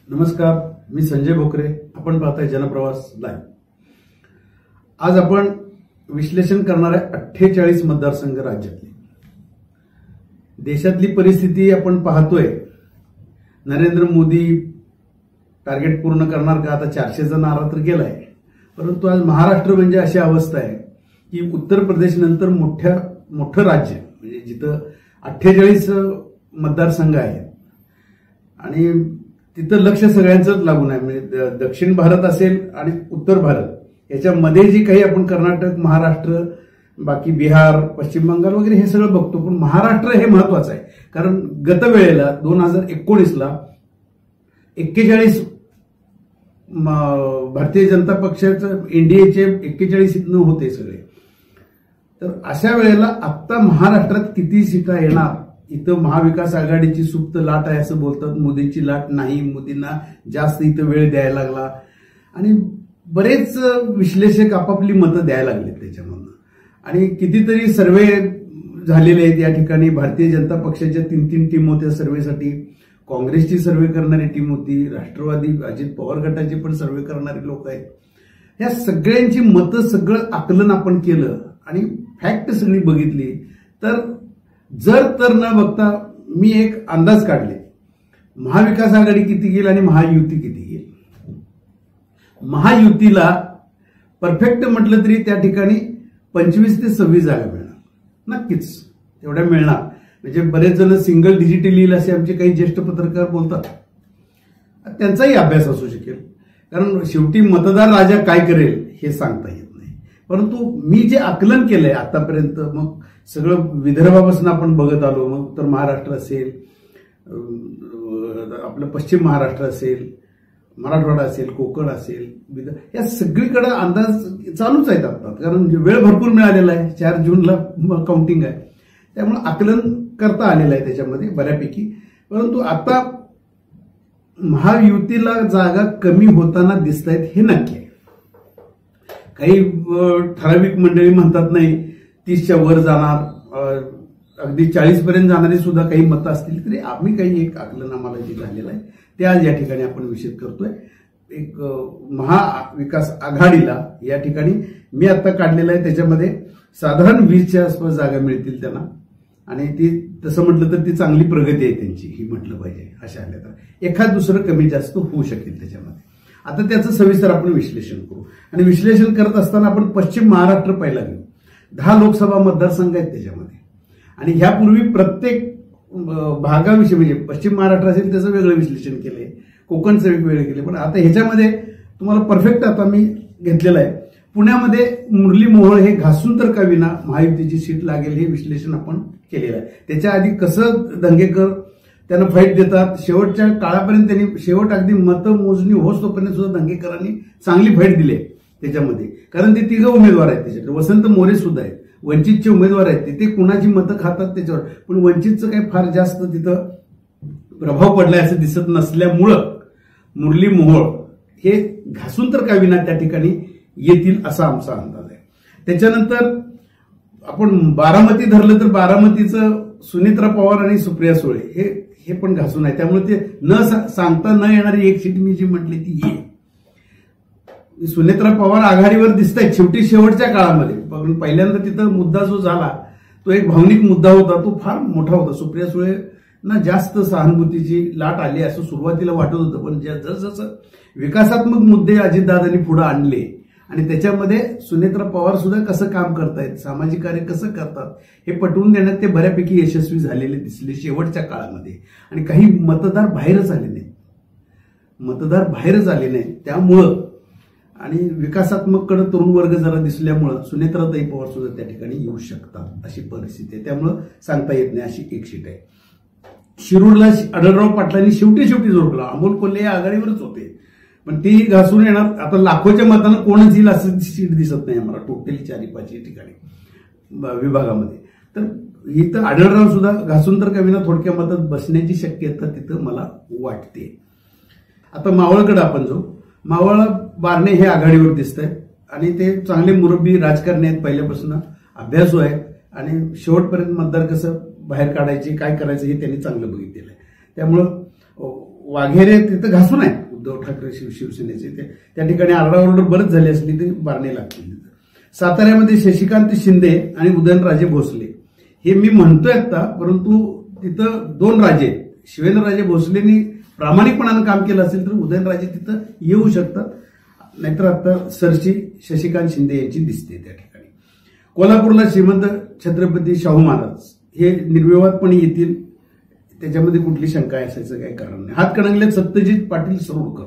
नमस्कार, मी संजय भोकरे. आपण पाहताय जनप्रवास लाईव्ह. आज आपण विश्लेषण करणार आहे 48 मतदारसंघ राज्यातले. देशातली परिस्थिती आपण पाहतोय. नरेंद्र मोदी टार्गेट पूर्ण करणार का? आता 400चा नारा तर गेलाय, परंतु आज महाराष्ट्र म्हणजे अशी अवस्था आहे की उत्तर प्रदेश नंतर मोठं राज्य म्हणजे जिथं 48 मतदारसंघ आहेत आणि तिथं लक्ष सगळ्यांचंच लागून आहे. म्हणजे दक्षिण भारत असेल आणि उत्तर भारत याच्यामध्ये जे काही आपण कर्नाटक, महाराष्ट्र, बाकी बिहार, पश्चिम बंगाल वगैरे हे सगळं बघतो, पण महाराष्ट्र हे महत्वाचं आहे. कारण गत वेळेला 2019ला 41 भारतीय जनता पक्षाचं एनडीएचे 41 इथनं होते सगळे. तर अशा वेळेला आता महाराष्ट्रात किती सीटा येणार? इथं महाविकास आघाडीची सुप्त लाट आहे असं बोलतात. मोदींची लाट नाही, मोदींना जास्त इथं वेळ द्यायला लागला आणि बरेच विश्लेषक आपापली मतं द्यायला लागले त्याच्यामधून. आणि कितीतरी सर्वे झालेले आहेत या ठिकाणी. भारतीय जनता पक्षाच्या 3 टीम होत्या सर्वेसाठी. काँग्रेसची सर्वे करणारी टीम होती, राष्ट्रवादी अजित पवार गटाची पण सर्वे करणारे लोक आहेत. या सगळ्यांची मतं, सगळं आकलन आपण केलं आणि फॅक्ट सगळी बघितली तर जर तर न बघता मी एक अंदाज काढले, महाविकास आघाडी किती घेईल आणि महायुती किती घेईल. महायुतीला परफेक्ट म्हटलं तरी त्या ठिकाणी 25 ते 26 जागा मिळणार, नक्कीच तेवढ्या मिळणार. म्हणजे बरेच जण सिंगल डिजिट येईल असे आमचे काही ज्येष्ठ पत्रकार बोलतात. त्यांचाही अभ्यास असू शकेल, कारण शेवटी मतदार राजा काय करेल हे सांगता येत नाही. परंतु मी जे आकलन केलंय आतापर्यंत, मग सगळं विदर्भापासून आपण बघत आलो, मग उत्तर महाराष्ट्र असेल, आपलं पश्चिम महाराष्ट्र असेल, मराठवाडा असेल, कोकण असेल, या सगळीकडे अंदाज चालूच आहेत आता. कारण वेळ भरपूर मिळालेला आहे. 4 जूनला काउंटिंग आहे, त्यामुळे आकलन करता आलेलं आहे त्याच्यामध्ये बऱ्यापैकी. परंतु आता महायुतीला जागा कमी होताना दिसत आहेत हे नक्की आहे. काही ठराविक मंडळी म्हणतात नाही 30च्या वर जाणार, अगदी 40 पर्यंत जाणारी सुद्धा काही मतं असतील. तरी आम्ही काही एक आकलन आम्हाला जे झालेलं आहे ते आज या ठिकाणी आपण विषद करतोय. एक महाविकास आघाडीला या ठिकाणी मी आता काढलेलं आहे, त्याच्यामध्ये साधारण 20च्या आसपास जागा मिळतील त्यांना. आणि ती तसं म्हटलं तर ती चांगली प्रगती आहे त्यांची, ही म्हटलं पाहिजे. अशा आल्या तर एखाद दुसरं कमी जास्त होऊ शकेल त्याच्यामध्ये. आता त्याचं सविस्तर आपण विश्लेषण करू. आणि विश्लेषण करत असताना आपण पश्चिम महाराष्ट्र पहिला घेऊ. 10 लोकसभा मतदारसंघ आहेत त्याच्यामध्ये. आणि ह्यापूर्वी प्रत्येक भागाविषयी, म्हणजे पश्चिम महाराष्ट्र असेल त्याचं वेगळं विश्लेषण केलंय, कोकणचं वेगवेगळं केले. पण आता ह्याच्यामध्ये तुम्हाला परफेक्ट आता मी घेतलेलं आहे. पुण्यामध्ये मुरली मोहोळ हे घासून तर का विना महायुतीची सीट लागेल हे विश्लेषण आपण केलेलं आहे. त्याच्या आधी कसं दंगेकर त्यांना फाईट देतात, शेवटच्या काळापर्यंत त्यांनी शेवट अगदी मतमोजणी होस तोपर्यंत सुद्धा दंगेकरांनी चांगली फाईट दिली त्याच्यामध्ये. कारण ते 3 उमेदवार आहेत त्याच्यात. वसंत मोरे सुद्धा आहेत, वंचितचे उमेदवार आहेत. तिथे कुणाची मतं खातात त्याच्यावर, पण वंचितचं काही फार जास्त तिथं प्रभाव पडलाय असं दिसत नसल्यामुळं मुरली मोहोळ हे घासून तर का विना त्या ठिकाणी येतील असा आमचा अंदाज आहे. त्याच्यानंतर आपण बारामती धरलं तर बारामतीचं सुनेत्रा पवार आणि सुप्रिया सुळे हे पण घासून आहे. त्यामुळे ते न सांगता न येणारी एक सीट मी जी म्हटली ती ये. सुनेत्रा पवार आघाडीवर दिसत आहेत शेवटी शेवटच्या काळामध्ये. पण पहिल्यांदा तिथं मुद्दा जो झाला तो एक भावनिक मुद्दा होता, तो फार मोठा होता. सुप्रिया सुळेंना जास्त सहानुभूतीची लाट आली असं सुरुवातीला वाटत होतं, पण जसं विकासात्मक मुद्दे अजितदादांनी पुढे आणले आणि त्याच्यामध्ये सुनेत्रा पवार सुद्धा कसं काम करतायत, सामाजिक कार्य कसं करतात हे पटवून देण्यात ते बऱ्यापैकी यशस्वी झालेले दिसले शेवटच्या काळामध्ये. आणि काही मतदार बाहेरच आले नाहीत त्यामुळं आणि विकासात्मककडे तरुण वर्ग जरा दिसल्यामुळं सुनेत्राताई पवार सुद्धा त्या ठिकाणी येऊ शकतात अशी परिस्थिती आहे. त्यामुळं सांगता येत नाही अशी एक सीट आहे. शिरूरला आढळराव पाटलांनी शेवटी जोडला. अमोल कोल्हे या आघाडीवरच होते, पण ती घासून येणार. आता लाखोच्या मतानं कोणच येईल असं सीट दिसत नाही आम्हाला टोटली 4-5 ठिकाणी विभागामध्ये. तर इथं आढळराव सुद्धा घासून तर कमी ना थोडक्या मतात बसण्याची शक्यता तिथं मला वाटते. आता मावळकडे आपण जाऊ. मावळ बारणे हे आघाडीवर दिसत आहेत आणि ते चांगले मुरब्बी राजकारणी आहेत, पहिल्यापासून अभ्यासू आहेत आणि शेवटपर्यंत मतदार कसं बाहेर काढायचे, काय करायचं हे त्यांनी चांगलं बघितलेलं आहे. त्यामुळं वाघेरे तिथं घासून आहे उद्धव ठाकरे शिवसेनेचे त्या ठिकाणी आरडाओरड बरंच झाली असली तरी बारणे लागतील. साताऱ्यामध्ये शशिकांत शिंदे आणि उदयनराजे भोसले हे मी म्हणतोय आता, परंतु तिथं दोन राजे शिवेंद्रराजे भोसलेंनी प्रामाणिकपणानं काम केलं असेल तर उदयनराजे तिथं येऊ शकतात, नाहीतर आता सरशी शशिकांत शिंदे यांची दिसते त्या ठिकाणी. कोल्हापूरला श्रीमंत छत्रपती शाहू महाराज हे निर्विवादपणे येतील, त्याच्यामध्ये कुठली शंका असायचं काही कारण नाही. हातकणंगल्यात सत्यजित पाटील सरोडकर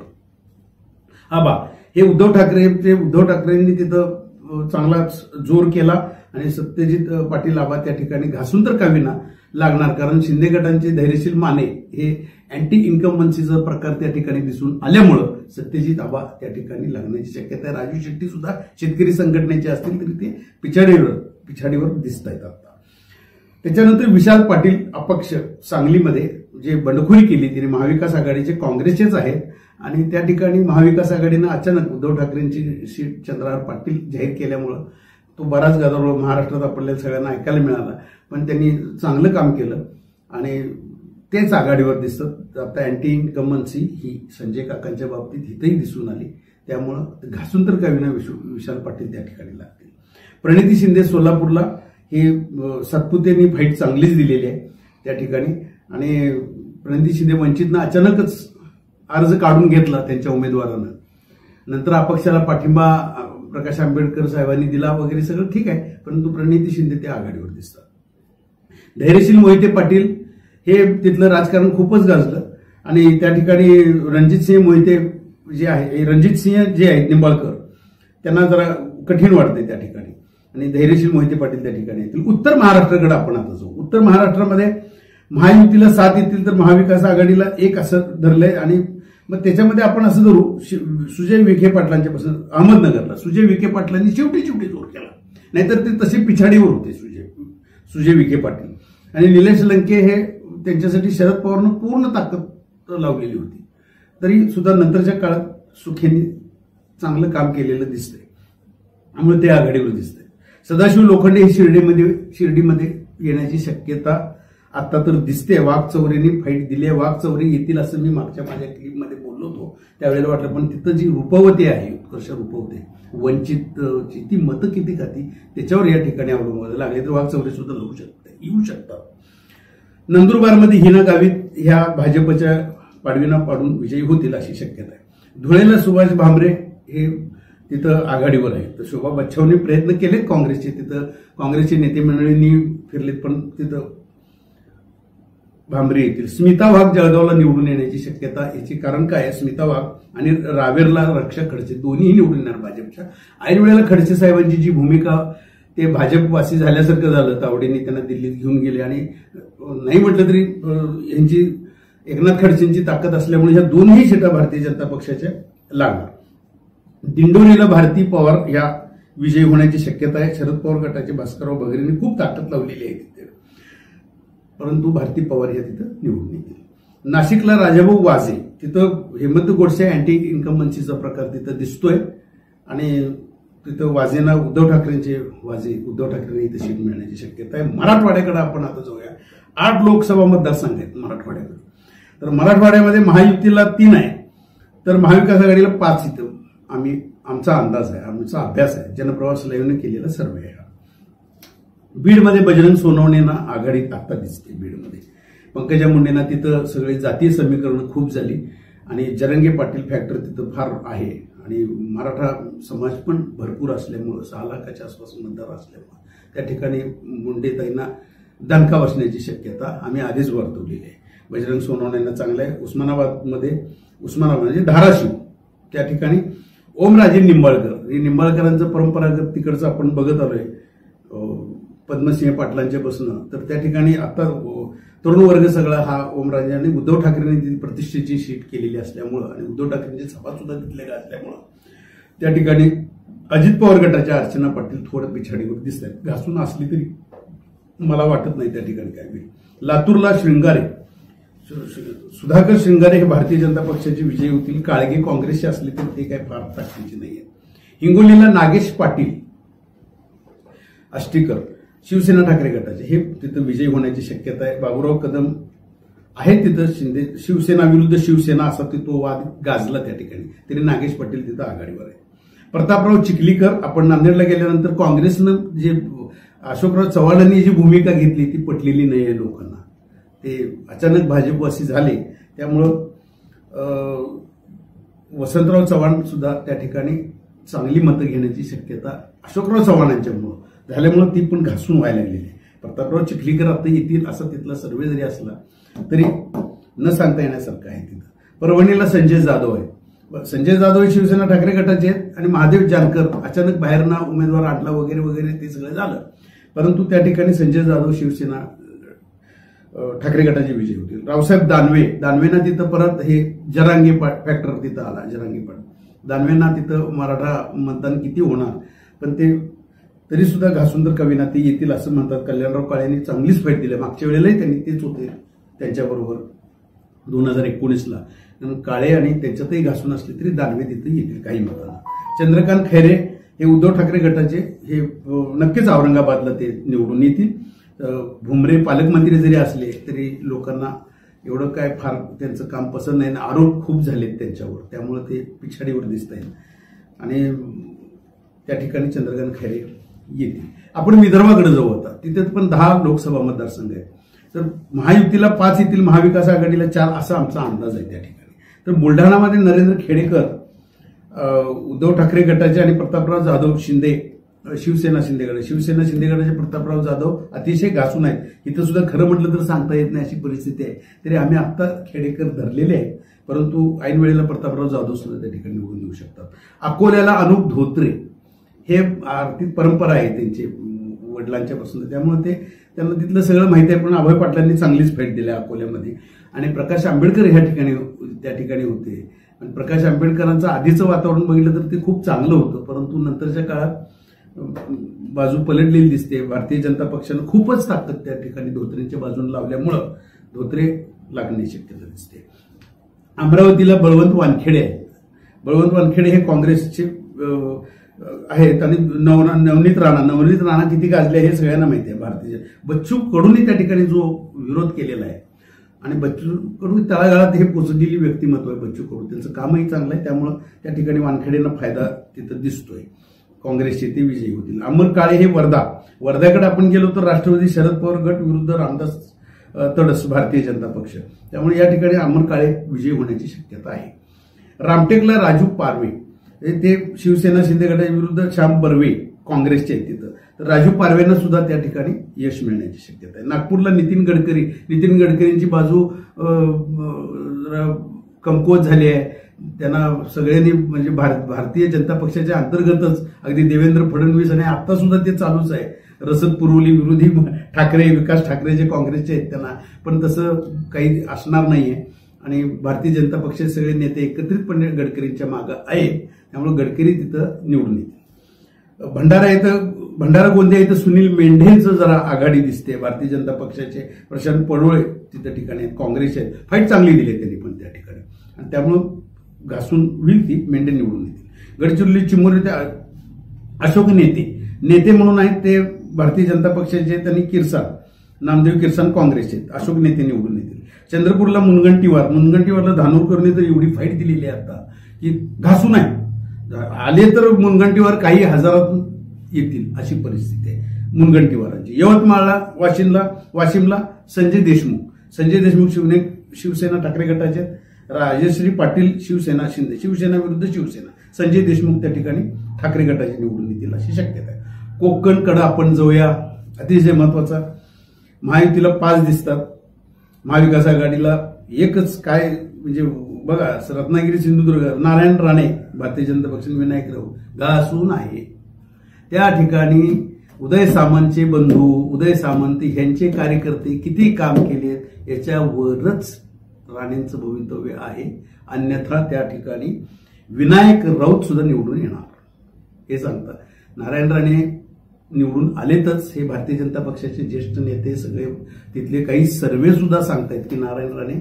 आबा हे उद्धव ठाकरेंनी तिथं चांगला जोर केला आणि सत्यजित पाटील आबा त्या ठिकाणी घासून तर कावीना लागणार, कारण शिंदे गटांचे धैर्यशील माने हे अँटी इन्कम्बन्सीचा प्रकार त्या ठिकाणी दिसून आल्यामुळं सत्यजित आबा त्या ठिकाणी लागण्याची शक्यता आहे. राजू शेट्टी सुद्धा शेतकरी संघटनेचे असतील तरी ते पिछाडीवर दिसत आहेत आता. त्याच्यानंतर विशाल पाटील अपक्ष सांगलीमध्ये जे बंडखोरी केली तिने महाविकास आघाडीचे काँग्रेसचेच आहेत आणि त्या ठिकाणी महाविकास आघाडीनं अचानक उद्धव ठाकरेंची सीट चंद्रहार पाटील जाहीर केल्यामुळं तो बराच गदारोळ महाराष्ट्रात आपल्याला सगळ्यांना ऐकायला मिळाला, पण त्यांनी चांगलं काम केलं आणि तेच आघाडीवर दिसत. आता अँटी इन्कम्बन्सी ही संजय काकांच्या बाबतीत इथंही दिसून आली, त्यामुळं घासून तर का विना विशाल पाटील त्या ठिकाणी लागतील. प्रणिती शिंदे सोलापूरला हे सातपुतेंनी फाईट चांगलीच दिलेली आहे त्या ठिकाणी आणि प्रणिती शिंदे वंचितनं अचानकच अर्ज काढून घेतला त्यांच्या उमेदवारानं, नंतर अपक्षाला पाठिंबा प्रकाश आंबेडकर साहेबांनी दिला वगैरे सगळं ठीक आहे, परंतु प्रणिती शिंदे ते आघाडीवर दिसतात. धैर्यशील मोहिते पाटील हे तिथलं राजकारण खूपच गाजलं आणि त्या ठिकाणी रणजितसिंह मोहिते जे आहे रणजितसिंह जे आहेत निंबाळकर त्यांना जरा कठीण वाटते त्या ठिकाणी आणि धैर्यशील मोहिते पाटील त्या ठिकाणी येतील. उत्तर महाराष्ट्राकडे आपण आता जाऊ. उत्तर महाराष्ट्रामध्ये महायुतीला 7 येतील तर महाविकास आघाडीला 1 असं धरलंय आणि मग त्याच्यामध्ये आपण असं धरू सुजय विखे पाटलांच्या पासून अहमदनगरला सुजय विखे पाटलांनी शेवटी जोर केला, नाहीतर ते तसे पिछाडीवर होते सुजय विखे पाटील आणि निलेश लंके हे त्यांच्यासाठी शरद पवारनं पूर्ण ताकद लावलेली होती, तरी सुद्धा नंतरच्या काळात सुखेंनी चांगलं काम केलेलं दिसतंय त्यामुळे ते आघाडीवर दिसतंय. सदाशिव लोखंडे हे शिर्डीमध्ये येण्याची शक्यता आता तर दिसते. वाघचौरेंनी फाईट दिली आहे, वाघचौरे येतील असं मी मागच्या माझ्या क्लिपमध्ये बोललो होतो, त्यावेळेला वाटलं, पण तिथं जी रूपवती आहे उत्कर्ष रूपवते वंचितची ती मतं किती खाती त्याच्यावर या ठिकाणी अवलंबून लागले तर वाघचौरे सुद्धा येऊ शकतात. नंदुरबारमध्ये हिना गावित ह्या भाजपच्या पाडवीना पाडून विजयी होतील अशी शक्यता आहे. धुळेला सुभाष भामरे हे तिथं आघाडीवर आहे, तर शोभा बच्छावने प्रयत्न केलेत काँग्रेसचे, तिथं काँग्रेसचे नेते मंडळींनी फिरलेत पण तिथं भामरे येतील. स्मिता वाघ जळगावला निवडून येण्याची शक्यता, याची कारण काय आहे, स्मिता वाघ आणि रावेरला रक्षा खडसे दोन्हीही निवडून येणार भाजपच्या. ऐन वेळेला खडसे साहेबांची जी भूमिका ते भाजपवासी झाल्यासारखं झालं, तावडेंनी त्यांना दिल्लीत घेऊन गेले आणि नाही म्हटलं तरी यांची एकनाथ खडसेंची ताकद असल्यामुळे ह्या दोन्ही सीटा भारतीय जनता पक्षाच्या लागणार. दिंडोरीला भारती पवार या विजयी होण्याची शक्यता आहे. शरद पवार गटाचे भास्करराव बगरेंनी खूप ताकद लावलेली आहे तिथे, परंतु भारती पवार या तिथं निवडून येतील. नाशिकला राजाभाऊ वाजे तिथं हेमंत गोडसे अँटी इन्कम्बन्सीचा प्रकार तिथं दिसतोय आणि तिथं वाजेंना उद्धव ठाकरेंनी इथं सीट मिळण्याची शक्यता आहे. मराठवाड्याकडे आपण आता जाऊया. 8 लोकसभा मतदारसंघ आहेत मराठवाड्याकडे, तर मराठवाड्यामध्ये महायुतीला 3 आहे तर महाविकास आघाडीला 5 इथं आमचा अंदाज आहे, आमचा अभ्यास आहे, जनप्रवास लाईव्हने केलेला सर्वे आहे. बीडमध्ये बजरंग सोनवणेंना आघाडीत आता दिसते. बीडमध्ये पंकजा मुंडेंना तिथं सगळी जातीय समीकरणं खूप झाली आणि जरंगे पाटील फॅक्टर तिथं फार आहे आणि मराठा समाज पण भरपूर असल्यामुळं 6 लाखाच्या आसपास मतदार असल्यामुळं त्या ठिकाणी मुंडेताईंना दणका बसण्याची शक्यता आम्ही आधीच वर्तवलेली आहे. बजरंग सोनवणेंना चांगलं आहे. उस्मानाबाद म्हणजे धाराशिव त्या ठिकाणी ओमराजे निंबाळकरांचं परंपरागत तिकडचं आपण बघत आलोय पद्मसिंह पाटलांच्या बसणं, तर त्या ठिकाणी आता तरुण वर्ग सगळा हा ओमराजे आणि उद्धव ठाकरेंनी प्रतिष्ठेची शीट केलेली असल्यामुळं आणि उद्धव ठाकरेंची सभा सुद्धा तिथल्या असल्यामुळं त्या ठिकाणी अजित पवार गटाच्या अर्चना पाटील थोडं पिछाडीवर दिसत आहेत. घासून असली तरी मला वाटत नाही त्या ठिकाणी काय होईल. लातूरला सुधाकर श्रृंगारे हे भारतीय जनता पक्षाचे विजयी होतील. काळगे काँग्रेसचे असले तरी ते काही फार ताकदीचे नाहीये. हिंगोलीला नागेश पाटील आष्टीकर शिवसेना ठाकरे गटाचे हे तिथं विजयी होण्याची शक्यता आहे. बाबूराव कदम आहे तिथं शिंदे शिवसेना विरुद्ध शिवसेना असा तो वाद गाजला त्या ठिकाणी, तरी नागेश पाटील तिथं आघाडीवर आहे. प्रतापराव चिखलीकर, आपण नांदेडला गेल्यानंतर काँग्रेसनं जे अशोकराव चव्हाणांनी जी भूमिका घेतली ती पटलेली नाही आहे लोकांना. ते अचानक भाजपवासी झाले, त्यामुळं वसंतराव चव्हाण सुद्धा त्या ठिकाणी चांगली मतं घेण्याची शक्यता अशोकराव चव्हाणांच्यामुळं झाल्यामुळं ती पण घासून व्हायला लागलेली आहे. प्रतापराव चिखलीकर आता येतील असा तिथला सर्वे जरी असला तरी न सांगता येण्यासारखं आहे तिथं. परभणीला संजय जाधव आहे. संजय जाधव हे शिवसेना ठाकरे गटाचे आहेत आणि महादेव जानकर अचानक बाहेरना उमेदवार आणला वगैरे वगैरे ते सगळं झालं, परंतु त्या ठिकाणी संजय जाधव शिवसेना ठाकरे गटाचे विजय होतील. रावसाहेब दानवेंना तिथं परत हे जरांगे फॅक्टर तिथं आला. जरांगे दानवेंना तिथं मराठा मतदान किती होणार, पण ते तरी सुद्धा घासून तर कवीना ते येतील असं म्हणतात. कल्याणराव काळेंनी चांगलीच फाईट दिली. मागच्या वेळेलाही त्यांनी तेच होते त्यांच्याबरोबर 2019ला. काळे आणि त्यांच्यातही घासून असले तरी दानवे तिथे येतील काही मतांना. चंद्रकांत खैरे हे उद्धव ठाकरे गटाचे, हे नक्कीच औरंगाबादला ते निवडून येतील. भुमरे पालकमंत्री जरी असले तरी लोकांना एवढं काय फार त्यांचं काम पसंत नाही. आरोप खूप झालेत त्यांच्यावर, त्यामुळे ते पिछाडीवर दिसत आहेत आणि त्या ठिकाणी चंद्रकांत खैरे येतील. आपण विदर्भाकडे जाऊ आता, तिथे पण 10 लोकसभा मतदारसंघ आहेत. तर महायुतीला 5 येतील, महाविकास आघाडीला 4 असा आमचा अंदाज आहे त्या ठिकाणी. तर बुलढाणामध्ये नरेंद्र खेडेकर उद्धव ठाकरे गटाचे आणि प्रतापराव जाधव शिंदे शिवसेना शिंदे गटाचे प्रतापराव जाधव अतिशय घासून आहेत. इथं सुद्धा खरं म्हटलं तर सांगता येत नाही अशी परिस्थिती आहे. तरी आम्ही आता खेडेकर धरलेले आहेत, परंतु ऐन वेळेला प्रतापराव जाधव सुद्धा त्या ठिकाणी निवडून येऊ शकतात. अकोल्याला अनुप धोत्रे, हे आर्थिक परंपरा आहे त्यांची वडिलांच्या पासून, त्यामुळे त्यांना तिथलं सगळं माहिती आहे. पण अभय पाटलांनी चांगलीच फाईट दिली अकोल्यामध्ये आणि प्रकाश आंबेडकर त्या ठिकाणी होते. आणि प्रकाश आंबेडकरांचं आधीचं वातावरण बघितलं तर ते खूप चांगलं होतं, परंतु नंतरच्या काळात बाजू पलटलेली दिसते. भारतीय जनता पक्षानं खूपच ताकद त्या ठिकाणी धोत्रेंच्या बाजूने लावल्यामुळं धोत्रे लागण्याची शक्यता दिसते. अमरावतीला बळवंत वानखेडे आहेत. बळवंत वानखेडे हे काँग्रेसचे आहेत आणि नवनीत राणा किती गाजले हे सगळ्यांना माहिती आहे. भारतीय बच्चू कडूंनी त्या ठिकाणी जो विरोध केलेला आहे आणि बच्चू कडू तळागाळात हे पोचलेली व्यक्तिमत्व आहे बच्चू कडू, त्यांचं कामही चांगलं आहे, त्यामुळं त्या ठिकाणी वानखेडेंना फायदा तिथं दिसतोय. काँग्रेसचे ते विजयी होतील. अमर काळे हे वर्ध्याकडे आपण गेलो तर राष्ट्रवादी शरद पवार गट विरुद्ध रामदास तडस भारतीय जनता पक्ष, त्यामुळे या ठिकाणी अमर काळे विजयी होण्याची शक्यता आहे. रामटेकला राजू पारवे ते शिवसेना शिंदे गटाच्या विरुद्ध श्याम बर्वे काँग्रेसचे आहेत तिथं, तर राजू पारवेंना सुद्धा त्या ठिकाणी यश मिळण्याची शक्यता आहे. नागपूरला नितीन गडकरींची बाजू कमकुवत झाली आहे. त्यांना सगळ्यांनी म्हणजे भारतीय जनता पक्षाच्या अंतर्गतच अगदी देवेंद्र फडणवीस आणि आता सुद्धा ते चालूच आहे. रसद पुरवली विरोधी विकास ठाकरे जे काँग्रेसचे आहेत त्यांना, पण तसं काही असणार नाहीये आणि भारतीय जनता पक्षाचे सगळे नेते एकत्रितपणे गडकरींच्या मागे आहेत, त्यामुळे गडकरी तिथं निवडून येतील. भंडारा गोंदिया इथं सुनील मेंढेंचं जरा आघाडी दिसते. भारतीय जनता पक्षाचे प्रशांत पडोळे तिथं ठिकाणी आहेत, काँग्रेसचे आहेत. फाईट चांगली दिली त्यांनी पण त्या ठिकाणी आणि त्यामुळं घासून होईल ती, मेंढे निवडून येतील. गडचिरोली चिमूर इथे अशोक नेते म्हणून आहेत, ते भारतीय जनता पक्षाचे आहेत आणि नामदेव किरसान काँग्रेसचे आहेत. अशोक नेते निवडून येतील. चंद्रपूरला मुनगंटीवारला धानोरकरने तर एवढी फाईट दिलेली आहे आता की घासून आहे. आले तर मुनगंटीवार काही हजारातून येतील अशी परिस्थिती आहे मुनगंटीवारांची. यवतमाळला वाशिमला संजय देशमुख शिवसेना ठाकरे गटाचे, राजश्री पाटील शिवसेना विरुद्ध शिवसेना, संजय देशमुख त्या ठिकाणी ठाकरे गटाचे निवडून येतील अशी शक्यता आहे. कोकणकडे आपण जाऊया, अतिशय महत्वाचा. महायुतीला 5 दिसतात, महाविकास आघाडीला एकच. काय म्हणजे बघा, रत्नागिरी सिंधुदुर्ग नारायण राणे भारतीय जनता पक्ष, विनायक राऊत घासून आहे. त्या ठिकाणी उदय सामंतचे बंधू, उदय सामंत यांचे कार्यकर्ते किती काम केलेत याच्यावरच राणेंचं भवितव्य आहे. अन्यथा त्या ठिकाणी विनायक राऊत सुद्धा निवडून येणार हे सांगतात. नारायण राणे निवडून आलेतच, हे भारतीय जनता पक्षाचे ज्येष्ठ नेते सगळे, तिथले काही सर्वे सुद्धा सांगतायत की नारायण राणे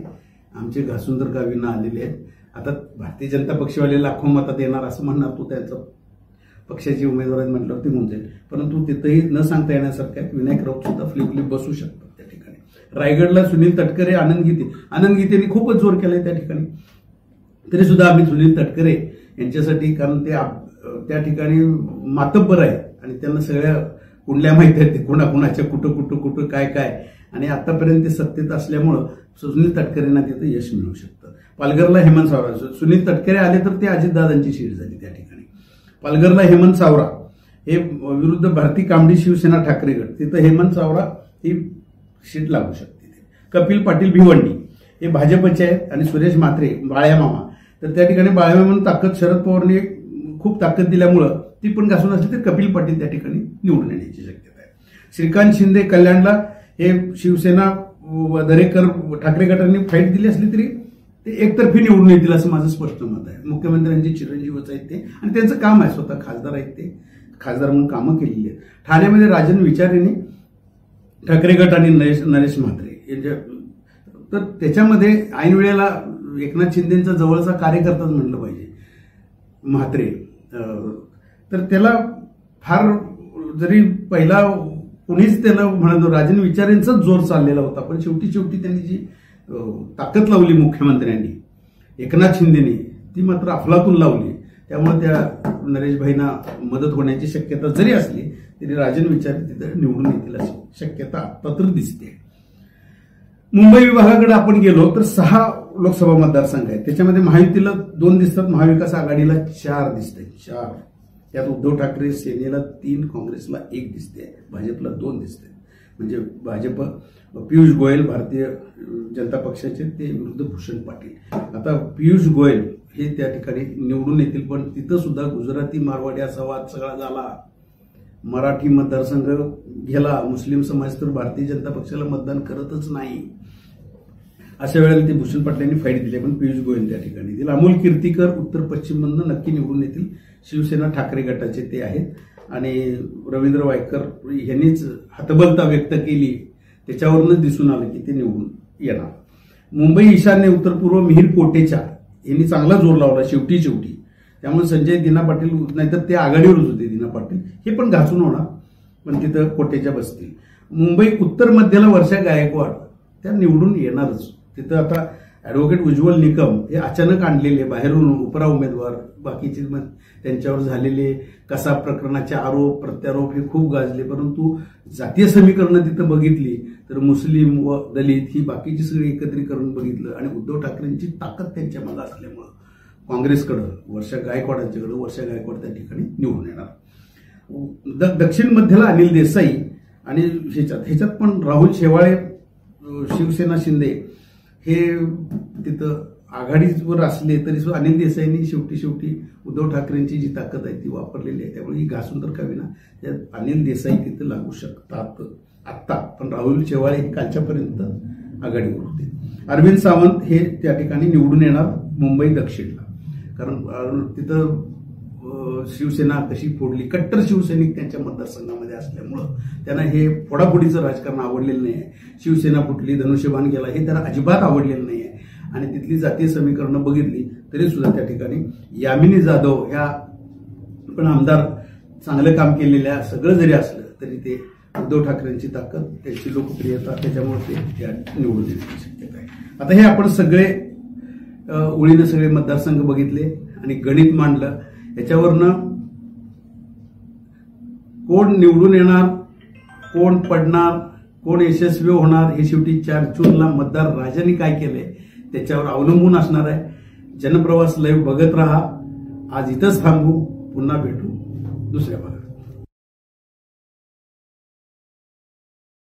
आमचे घासून तर गावींना आलेले आहेत. आता भारतीय जनता पक्षवाले लाखो मतात येणार असं म्हणणार, तो त्यांचं पक्षाची उमेदवार आहेत म्हटल्यावर ते होऊन जाईल, परंतु तिथेही न सांगता येण्यासारखं आहे. विनायक राऊत सुद्धा फ्लिप बसू शकतात त्या ठिकाणी. रायगडला सुनील तटकरे, आनंद गीतेंनी खूपच जोर केलाय त्या ठिकाणी. तरी सुद्धा आम्ही सुनील तटकरे यांच्यासाठी, कारण ते त्या ठिकाणी मातब्बर आहेत आणि त्यांना सगळ्या कुंडल्या माहित आहेत, ते कुणाच्या कुठं काय काय, आणि आतापर्यंत ते सत्तेत असल्यामुळं सुनील तटकरेंना तिथं यश मिळू शकतं. पालघरला हेमंत सावरा, सुनील तटकरे आले तर ते अजितदादांची सीट झाली त्या ठिकाणी. पालघरला हेमंत सावरा हे विरुद्ध भारती कामडी शिवसेना ठाकरे गट, तिथं हेमंत सावरा ही सीट लागू शकते. कपिल पाटील भिवंडी हे भाजपचे आहेत आणि सुरेश म्हात्रे बाळ्यामामा, तर त्या ठिकाणी बाळ्यामामा ताकद शरद पवारांनी खूप ताकद दिल्यामुळं ती पण घासून असली तर कपिल पाटील त्या ठिकाणी निवडून येण्याची शक्यता आहे. श्रीकांत शिंदे कल्याणला हे शिवसेना दरेकर ठाकरे गटांनी फाईट दिली असली तरी ते एकतर्फी निवडून येतील असं माझं स्पष्ट मत आहे. मुख्यमंत्र्यांचे चिरंजीवच आहेत ते आणि त्यांचं काम आहे, स्वतः खासदार आहेत ते, खासदार म्हणून कामं केलेली आहेत. ठाण्यामध्ये राजन विचारेंनी ठाकरे गट आणि नरेश म्हात्रे यांच्या, तर त्याच्यामध्ये ऐन वेळेला एकनाथ शिंदेचा जवळचा कार्यकर्ताच म्हणलं पाहिजे म्हात्रे, तर त्याला फार जरी पहिला कुणीच त्याला म्हणतो राजन विचारेंचाच जोर चाललेला होता, पण शेवटी त्यांनी जी ताकद लावली मुख्यमंत्र्यांनी एकनाथ शिंदेने, ती मात्र अफलातून लावली. त्यामुळे त्या नरेशभाईंना मदत होण्याची शक्यता जरी असली तरी राजन विचारे तिथे निवडून येतील अशी शक्यता आता तर दिसते. मुंबई विभागाकडे आपण गेलो तर 6 लोकसभा मतदारसंघ आहेत. त्याच्यामध्ये महायुतीला 2 दिसतात, महाविकास आघाडीला 4 दिसते. 4 त्यात उद्धव ठाकरे सेनेला 3, काँग्रेसला 1 दिसते, भाजपला 2 दिसते. म्हणजे भाजप पियुष गोयल भारतीय जनता पक्षाचे, ते विरुद्ध भूषण पाटील. आता पियुष गोयल हे त्या ठिकाणी निवडून येतील, पण तिथं सुद्धा गुजराती मारवाडी असा वाद सगळा झाला. मराठी मतदारसंघ गेला, मुस्लिम समाज तर भारतीय जनता पक्षाला मतदान करतच नाही. अशा वेळेला ते भूषण पाटलांनी फाईट दिली, पण पियुष गोयल त्या ठिकाणी येतील. अमोल कीर्तीकर उत्तर पश्चिम मधनं नक्की निवडून येतील, शिवसेना ठाकरे गटाचे ते आहेत. आणि रवींद्र वायकर यांनीच हतबलता व्यक्त केली, त्याच्यावरनं दिसून आलं की ते निवडून येणार. मुंबई ईशान्य उत्तर पूर्व मिहीर कोटेचा यांनी चांगला जोर लावला शेवटी. त्यामुळे संजय दिना पाटील, नाहीतर ते आघाडीवरच होते दिना पाटील, हे पण घासून होणार, पण तिथं कोटेच्या बसतील. मुंबई उत्तर मध्यला वर्षा गायकवाड त्या निवडून येणारच. तिथं आता ऍडव्होकेट उज्ज्वल निकम हे अचानक आणलेले बाहेरून उपरा उमेदवार, बाकीचे त्यांच्यावर झालेले कसा प्रकरणाचे आरोप प्रत्यारोप हे खूप गाजले, परंतु जातीय समीकरणं तिथं बघितली तर मुस्लिम व दलित ही बाकीची सगळी एकत्रीकरण बघितलं आणि उद्धव ठाकरेंची ताकद त्यांच्या मागे असल्यामुळं काँग्रेसकडं वर्षा गायकवाड त्या ठिकाणी निवडून येणार. दक्षिण मध्यला अनिल देसाई आणि ह्याच्यात पण राहुल शेवाळे शिवसेना शिंदे हे तिथं आघाडीवर असले तरी सुद्धा अनिल देसाईंनी शेवटी उद्धव ठाकरेंची जी ताकद आहे ती वापरलेली आहे. त्यामुळे ही घासून तर का विना त्यात अनिल देसाई तिथं लागू शकतात आत्ता, पण राहुल शेवाळे हे कालच्यापर्यंत आघाडीवर होते. अरविंद सावंत हे त्या ठिकाणी निवडून येणार मुंबई दक्षिणला, कारण तिथं शिवसेना कशी फोडली, कट्टर शिवसैनिक त्यांच्या मतदारसंघामध्ये असल्यामुळं त्यांना हे फोडाफोडीचं राजकारण आवडलेलं नाही आहे. शिवसेना फुटली, धनुष्यबाण गेला हे त्यांना अजिबात आवडलेलं नाही आहे. आणि तिथली जातीय समीकरणं बघितली तरी सुद्धा त्या ठिकाणी यामिनी जाधव ह्या पण आमदार चांगलं काम केलेल्या सगळं जरी असलं तरी ते उद्धव ठाकरेंची ताकद, त्यांची लोकप्रियता, त्याच्यामुळे ते निवडून येण्याची शक्यता आहे. आता हे आपण सगळे ओळीनं सगळे मतदारसंघ बघितले आणि गणित मांडलं. याच्यावरनं कोण निवडून येणार, कोण पडणार, कोण यशस्वी होणार हे शेवटी 4 जूनला मतदार राजांनी काय केलंय त्याच्यावर अवलंबून असणार आहे. जनप्रवास लाईव्ह बघत राहा. आज इथंच थांबू, पुन्हा भेटू दुसऱ्या भागात.